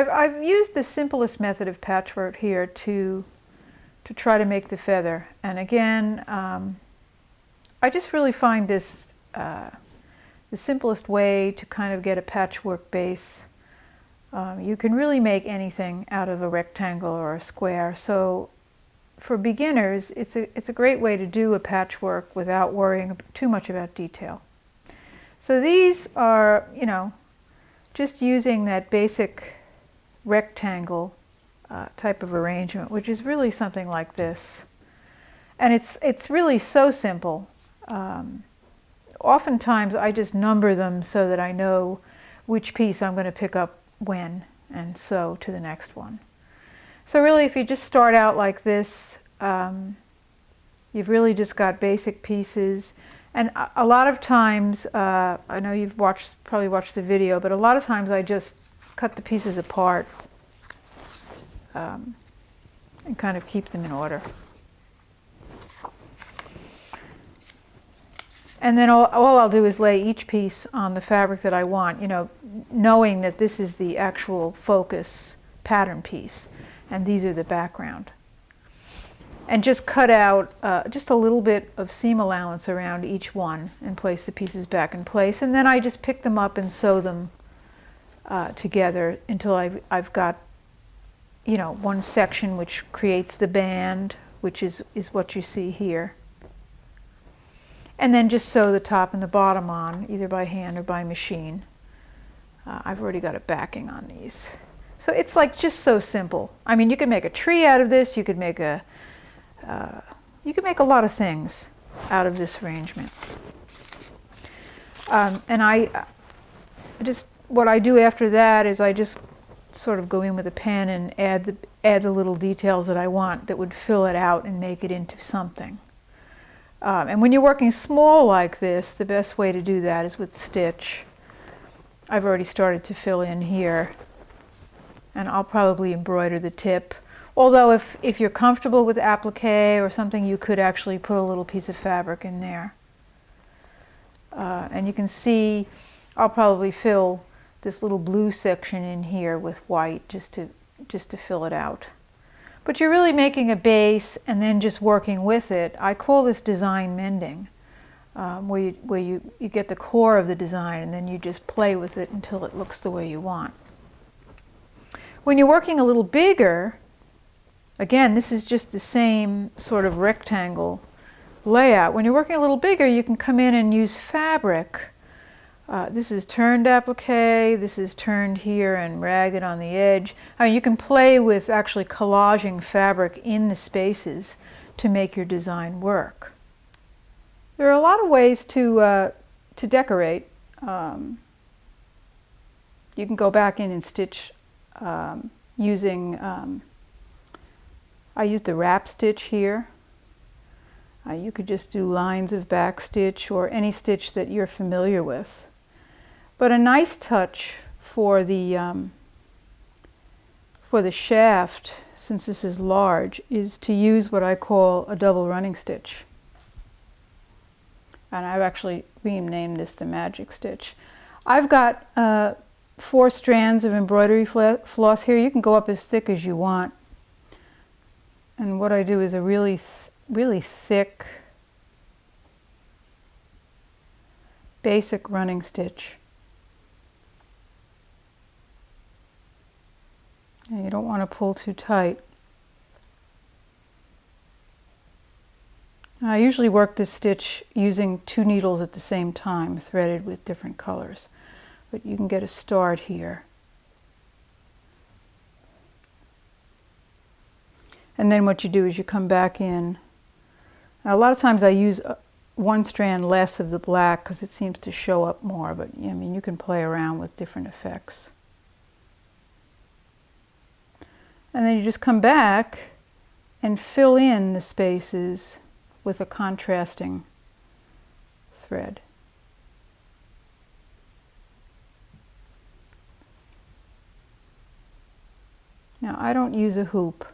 I've used the simplest method of patchwork here to try to make the feather. And again, I just really find this the simplest way to kind of get a patchwork base. You can really make anything out of a rectangle or a square. So for beginners, it's a great way to do a patchwork without worrying too much about detail. So these are, you know, just using that basic rectangle type of arrangement, which is really something like this. And it's really so simple. Oftentimes I just number them so that I know which piece I'm going to pick up when and sew to the next one. So really, if you just start out like this, you've really just got basic pieces. And a lot of times, I know you've probably watched the video, but a lot of times I just cut the pieces apart and kind of keep them in order. And then all I'll do is lay each piece on the fabric that I want, you know, knowing that this is the actual focus pattern piece, and these are the background. And just cut out just a little bit of seam allowance around each one and place the pieces back in place. And then I just pick them up and sew them together until I've got, you know, one section which creates the band, which is what you see here. And then just sew the top and the bottom on, either by hand or by machine. I've already got a backing on these. So it's like just so simple. I mean, you could make a tree out of this. You could make a lot of things out of this arrangement. And what I do after that is I just sort of go in with a pen and add the little details that I want that would fill it out and make it into something. And when you're working small like this, the best way to do that is with stitch. I've already started to fill in here, and I'll probably embroider the tip. Although if you're comfortable with applique or something, you could actually put a little piece of fabric in there. And you can see I'll probably fill this little blue section in here with white just to fill it out. But you're really making a base and then just working with it. I call this design mending, where you get the core of the design and then you just play with it until it looks the way you want. When you're working a little bigger, again, this is just the same sort of rectangle layout. When you're working a little bigger, you can come in and use fabric. This is turned applique, this is turned here and ragged on the edge. I mean, you can play with actually collaging fabric in the spaces to make your design work. There are a lot of ways to decorate. You can go back in and stitch using, I used the wrap stitch here. You could just do lines of back stitch or any stitch that you're familiar with. But a nice touch for the shaft, since this is large, is to use what I call a double running stitch. And I've actually renamed this the magic stitch. I've got 4 strands of embroidery floss here. You can go up as thick as you want. And what I do is a really thick, basic running stitch. And you don't want to pull too tight. I usually work this stitch using 2 needles at the same time, threaded with different colors. But you can get a start here. And then what you do is you come back in. Now, a lot of times I use 1 strand less of the black because it seems to show up more, but I mean, you can play around with different effects. And then you just come back and fill in the spaces with a contrasting thread. Now, I don't use a hoop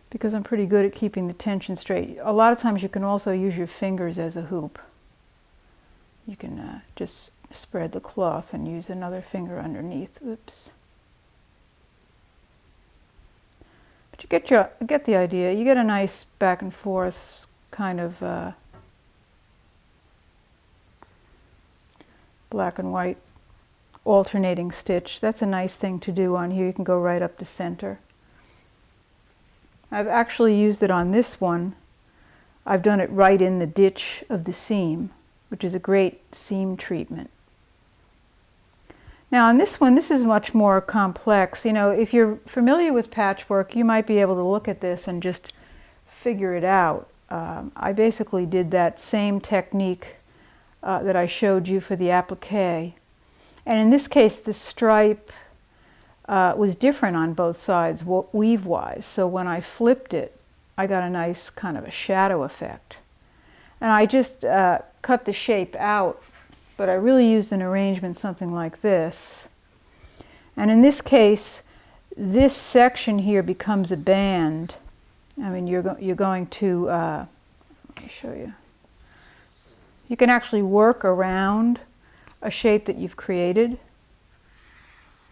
because I'm pretty good at keeping the tension straight. A lot of times you can also use your fingers as a hoop. You can just spread the cloth and use another finger underneath. Oops. But you get the idea. You get a nice back and forth kind of black and white alternating stitch. That's a nice thing to do on here. You can go right up to center. I've actually used it on this one. I've done it right in the ditch of the seam, which is a great seam treatment. Now on this one, this is much more complex. You know, if you're familiar with patchwork, you might be able to look at this and just figure it out. I basically did that same technique that I showed you for the applique. And in this case, the stripe was different on both sides, weave-wise. So when I flipped it, I got a nice kind of a shadow effect. And I just cut the shape out, but I really used an arrangement something like this. And in this case, this section here becomes a band. I mean, you're going to, let me show you. You can actually work around a shape that you've created.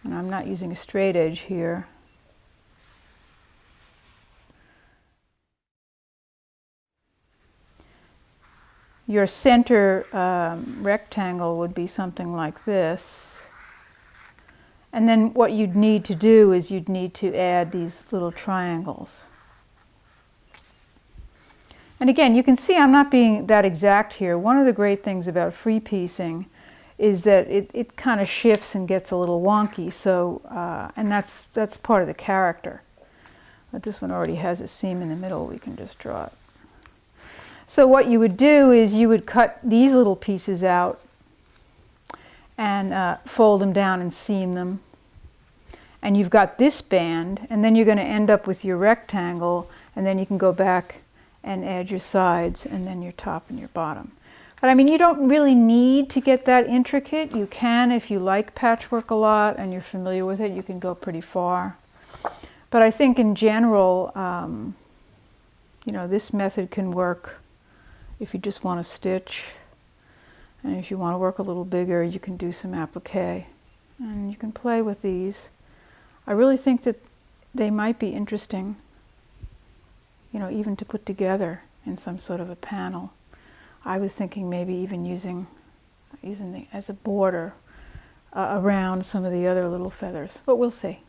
And I'm not using a straight edge here. Your center rectangle would be something like this. And then what you'd need to do is you'd need to add these little triangles. And again, you can see I'm not being that exact here. One of the great things about free piecing is that it kind of shifts and gets a little wonky. So, and that's part of the character. But this one already has a seam in the middle. We can just draw it. So what you would do is you would cut these little pieces out and fold them down and seam them. And you've got this band, and then you're going to end up with your rectangle, and then you can go back and add your sides, and then your top and your bottom. But I mean, you don't really need to get that intricate. You can, if you like patchwork a lot and you're familiar with it, you can go pretty far. But I think in general, you know, this method can work if you just want to stitch. And if you want to work a little bigger, you can do some applique. And you can play with these. I really think that they might be interesting, you know, even to put together in some sort of a panel. I was thinking maybe even using the, as a border around some of the other little feathers, but we'll see.